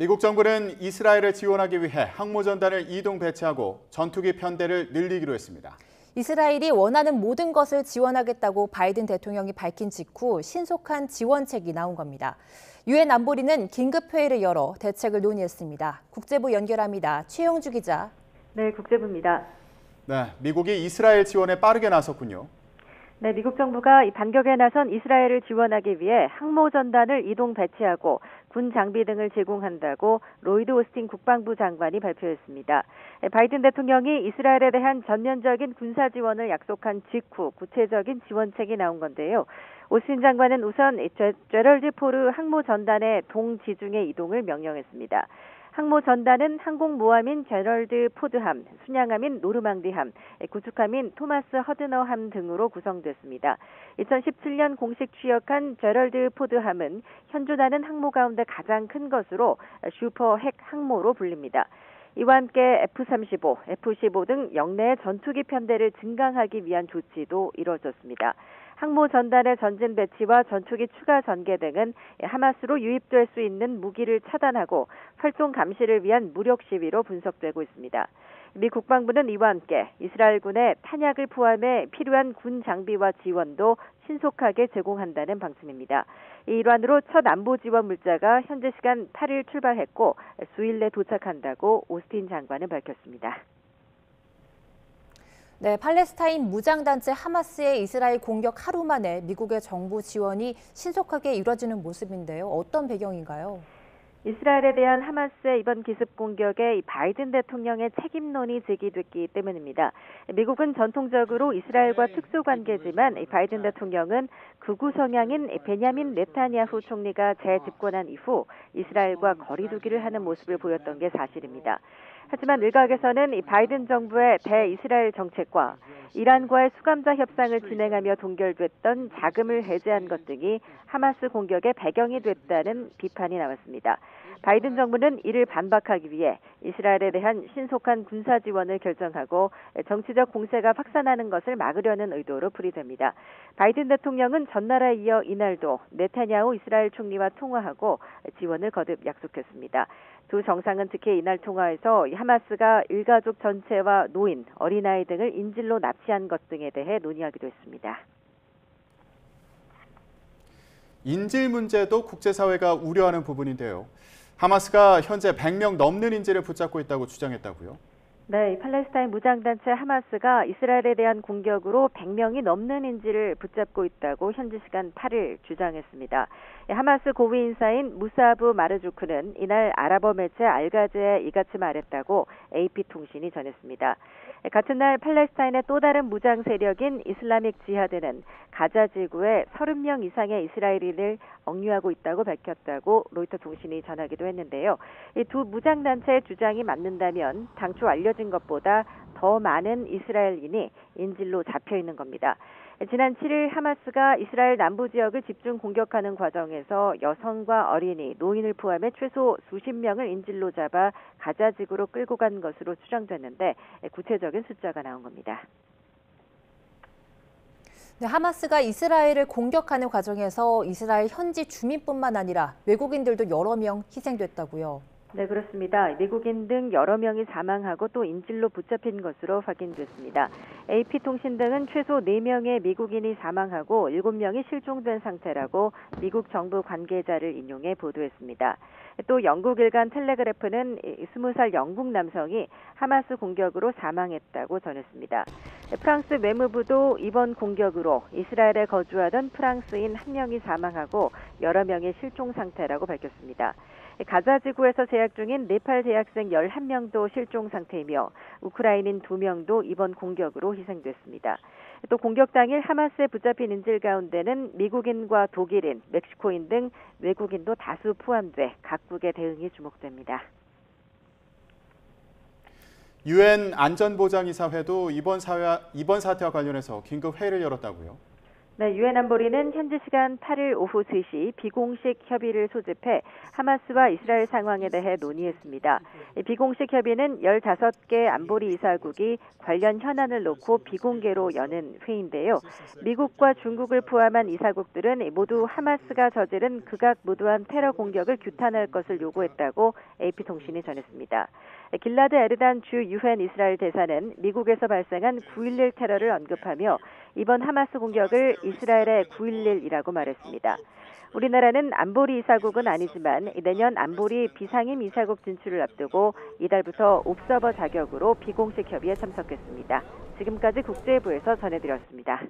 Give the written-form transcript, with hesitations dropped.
미국 정부는 이스라엘을 지원하기 위해 항모전단을 이동 배치하고 전투기 편대를 늘리기로 했습니다. 이스라엘이 원하는 모든 것을 지원하겠다고 바이든 대통령이 밝힌 직후 신속한 지원책이 나온 겁니다. 유엔 안보리는 긴급 회의를 열어 대책을 논의했습니다. 국제부 연결합니다. 최영주 기자. 네, 국제부입니다. 네, 미국이 이스라엘 지원에 빠르게 나섰군요. 네, 미국 정부가 반격에 나선 이스라엘을 지원하기 위해 항모전단을 이동 배치하고 군 장비 등을 제공한다고 로이드 오스틴 국방부 장관이 발표했습니다. 바이든 대통령이 이스라엘에 대한 전면적인 군사 지원을 약속한 직후 구체적인 지원책이 나온 건데요. 오스틴 장관은 우선 제럴드 포르 항모전단의 동지중해 이동을 명령했습니다. 항모전단은 항공모함인 제럴드 포드함, 순양함인 노르망디함, 구축함인 토마스 허드너함 등으로 구성됐습니다. 2017년 공식 취역한 제럴드 포드함은 현존하는 항모 가운데 가장 큰 것으로 슈퍼 핵 항모로 불립니다. 이와 함께 F-35, F-15 등 영내의 전투기 편대를 증강하기 위한 조치도 이뤄졌습니다. 항모 전단의 전진 배치와 전투기 추가 전개 등은 하마스로 유입될 수 있는 무기를 차단하고 활동 감시를 위한 무력 시위로 분석되고 있습니다. 미 국방부는 이와 함께 이스라엘군의 탄약을 포함해 필요한 군 장비와 지원도 신속하게 제공한다는 방침입니다. 이 일환으로 첫 안보 지원 물자가 현재 시간 8일 출발했고 수일 내 도착한다고 오스틴 장관은 밝혔습니다. 네, 팔레스타인 무장단체 하마스의 이스라엘 공격 하루 만에 미국의 정부 지원이 신속하게 이뤄지는 모습인데요. 어떤 배경인가요? 이스라엘에 대한 하마스의 이번 기습 공격에 바이든 대통령의 책임론이 제기됐기 때문입니다. 미국은 전통적으로 이스라엘과 특수관계지만 바이든 대통령은 극우 성향인 베냐민 네타냐후 총리가 재집권한 이후 이스라엘과 거리 두기를 하는 모습을 보였던 게 사실입니다. 하지만 일각에서는 바이든 정부의 대이스라엘 정책과 이란과의 수감자 협상을 진행하며 동결됐던 자금을 해제한 것 등이 하마스 공격의 배경이 됐다는 비판이 나왔습니다. 바이든 정부는 이를 반박하기 위해 이스라엘에 대한 신속한 군사 지원을 결정하고 정치적 공세가 확산하는 것을 막으려는 의도로 풀이됩니다. 바이든 대통령은 전날에 이어 이날도 네타냐후 이스라엘 총리와 통화하고 지원을 거듭 약속했습니다. 두 정상은 특히 이날 통화에서 하마스가 일가족 전체와 노인, 어린아이 등을 인질로 납치한 것 등에 대해 논의하기도 했습니다. 인질 문제도 국제사회가 우려하는 부분인데요. 하마스가 현재 100명 넘는 인질을 붙잡고 있다고 주장했다고요? 네, 팔레스타인 무장단체 하마스가 이스라엘에 대한 공격으로 100명이 넘는 인질을 붙잡고 있다고 현지 시간 8일 주장했습니다. 하마스 고위 인사인 무사부 마르주크는 이날 아랍어 매체 알가즈에 이같이 말했다고 AP통신이 전했습니다. 같은 날 팔레스타인의 또 다른 무장 세력인 이슬라믹 지하드는 가자 지구에 30명 이상의 이스라엘인을 억류하고 있다고 밝혔다고 로이터 통신이 전하기도 했는데요. 이 두 무장단체의 주장이 맞는다면 당초 알려진 것보다 더 많은 이스라엘인이 인질로 잡혀 있는 겁니다. 지난 7일 하마스가 이스라엘 남부 지역을 집중 공격하는 과정에서 여성과 어린이, 노인을 포함해 최소 수십 명을 인질로 잡아 가자 지구로 끌고 간 것으로 추정됐는데 구체적인 숫자가 나온 겁니다. 네, 하마스가 이스라엘을 공격하는 과정에서 이스라엘 현지 주민뿐만 아니라 외국인들도 여러 명 희생됐다고요. 네, 그렇습니다. 미국인 등 여러 명이 사망하고 또 인질로 붙잡힌 것으로 확인됐습니다. AP통신 등은 최소 4명의 미국인이 사망하고 7명이 실종된 상태라고 미국 정부 관계자를 인용해 보도했습니다. 또 영국 일간 텔레그래프는 20살 영국 남성이 하마스 공격으로 사망했다고 전했습니다. 프랑스 외무부도 이번 공격으로 이스라엘에 거주하던 프랑스인 1명이 사망하고 여러 명의 실종 상태라고 밝혔습니다. 가자 지구에서 재학 중인 네팔 대학생 11명도 실종 상태이며 우크라이나인 2명도 이번 공격으로 희생됐습니다. 또 공격 당일 하마스에 붙잡힌 인질 가운데는 미국인과 독일인, 멕시코인 등 외국인도 다수 포함돼 각국의 대응이 주목됩니다. 유엔 안전보장이사회도 이번 사태와 관련해서 긴급 회의를 열었다고요? 네, 유엔 안보리는 현지 시간 8일 오후 3시 비공식 협의를 소집해 하마스와 이스라엘 상황에 대해 논의했습니다. 비공식 협의는 15개 안보리 이사국이 관련 현안을 놓고 비공개로 여는 회의인데요. 미국과 중국을 포함한 이사국들은 모두 하마스가 저지른 극악무도한 테러 공격을 규탄할 것을 요구했다고 AP통신이 전했습니다. 길라드 에르단 주 유엔 이스라엘 대사는 미국에서 발생한 9.11 테러를 언급하며 이번 하마스 공격을 이스라엘의 9.11이라고 말했습니다. 우리나라는 안보리 이사국은 아니지만 내년 안보리 비상임 이사국 진출을 앞두고 이달부터 옵서버 자격으로 비공식 협의에 참석했습니다. 지금까지 국제부에서 전해드렸습니다.